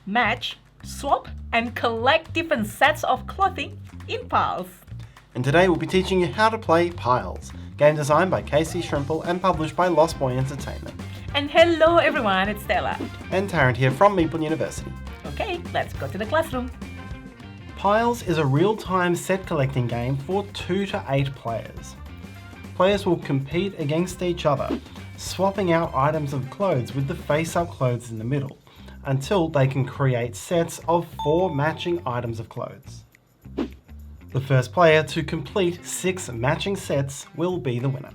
match, swap, and collect different sets of clothing in piles. And today we'll be teaching you how to play Piles, game designed by Casey Shrimple and published by Lost Boy Entertainment. And hello everyone, it's Stella. And Tarrant here from Meeple University. Okay, let's go to the classroom. Piles is a real-time set collecting game for 2 to 8 players. Players will compete against each other, swapping out items of clothes with the face-up clothes in the middle, until they can create sets of 4 matching items of clothes. The first player to complete 6 matching sets will be the winner.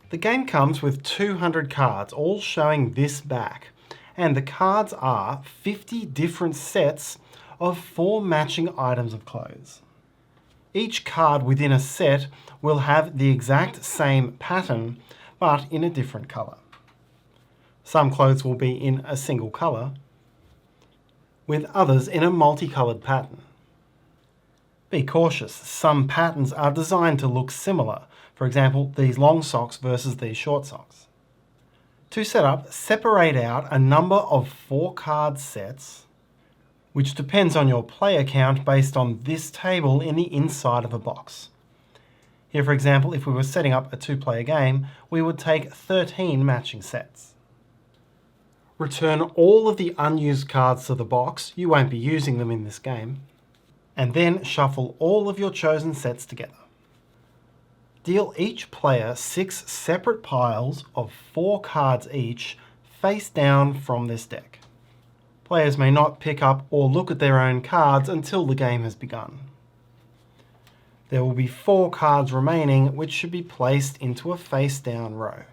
The game comes with 200 cards, all showing this back, and the cards are 50 different sets of 4 matching items of clothes. Each card within a set will have the exact same pattern, but in a different colour. Some clothes will be in a single colour, with others in a multicoloured pattern. Be cautious, some patterns are designed to look similar, for example these long socks versus these short socks. To set up, separate out a number of 4 card sets, which depends on your player count based on this table in the inside of a box. Here for example, if we were setting up a 2-player game, we would take 13 matching sets. Return all of the unused cards to the box, you won't be using them in this game, and then shuffle all of your chosen sets together. Deal each player 6 separate piles of 4 cards each, face down from this deck. Players may not pick up or look at their own cards until the game has begun. There will be 4 cards remaining, which should be placed into a face-down row.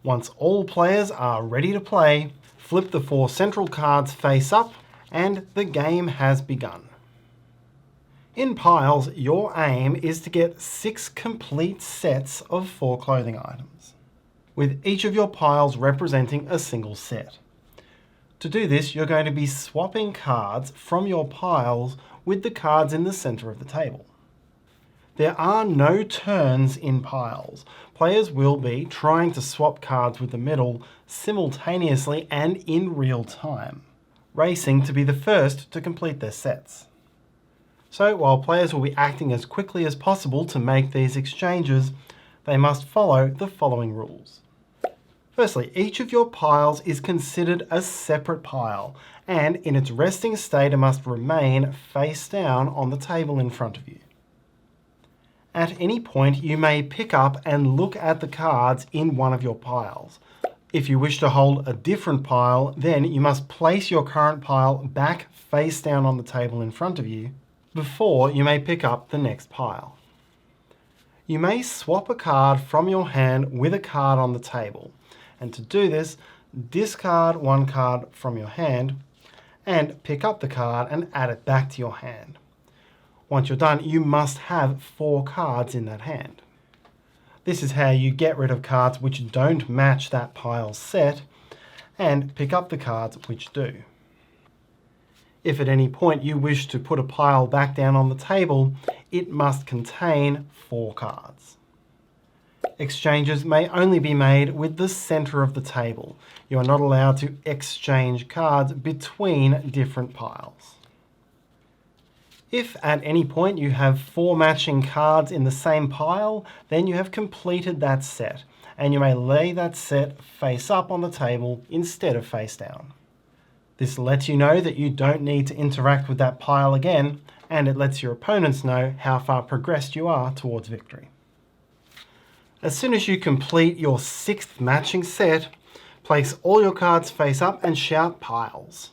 Once all players are ready to play, flip the 4 central cards face up, and the game has begun. In Piles, your aim is to get 6 complete sets of 4 clothing items, with each of your piles representing a single set. To do this, you're going to be swapping cards from your piles with the cards in the centre of the table. There are no turns in Piles. Players will be trying to swap cards with the middle simultaneously and in real time, racing to be the first to complete their sets. So while players will be acting as quickly as possible to make these exchanges, they must follow the following rules. Firstly, each of your piles is considered a separate pile, and in its resting state it must remain face down on the table in front of you. At any point you may pick up and look at the cards in one of your piles. If you wish to hold a different pile, then you must place your current pile back face down on the table in front of you before you may pick up the next pile. You may swap a card from your hand with a card on the table. And to do this, discard 1 card from your hand and pick up the card and add it back to your hand. Once you're done, you must have 4 cards in that hand. This is how you get rid of cards which don't match that pile set and pick up the cards which do. If at any point you wish to put a pile back down on the table, it must contain 4 cards. Exchanges may only be made with the centre of the table. You are not allowed to exchange cards between different piles. If at any point you have 4 matching cards in the same pile, then you have completed that set, and you may lay that set face up on the table instead of face down. This lets you know that you don't need to interact with that pile again, and it lets your opponents know how far progressed you are towards victory. As soon as you complete your 6th matching set, place all your cards face up and shout Piles.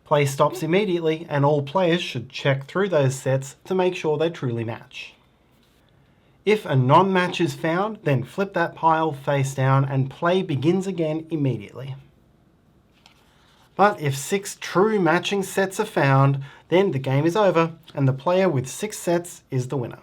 Play stops immediately and all players should check through those sets to make sure they truly match. If a non-match is found, then flip that pile face down and play begins again immediately. But if 6 true matching sets are found, then the game is over and the player with 6 sets is the winner.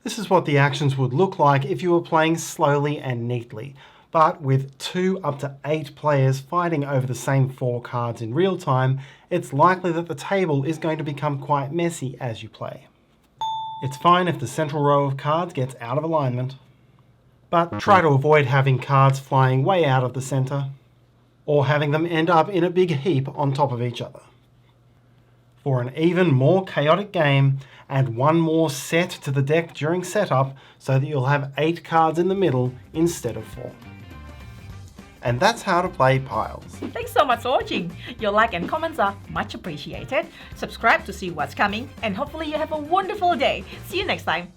This is what the actions would look like if you were playing slowly and neatly, but with 2 up to 8 players fighting over the same 4 cards in real time, it's likely that the table is going to become quite messy as you play. It's fine if the central row of cards gets out of alignment, but try to avoid having cards flying way out of the centre. or having them end up in a big heap on top of each other. For an even more chaotic game, add one more set to the deck during setup so that you'll have 8 cards in the middle instead of 4. And that's how to play Piles. Thanks so much for watching. Your like and comments are much appreciated. Subscribe to see what's coming, and hopefully you have a wonderful day. See you next time.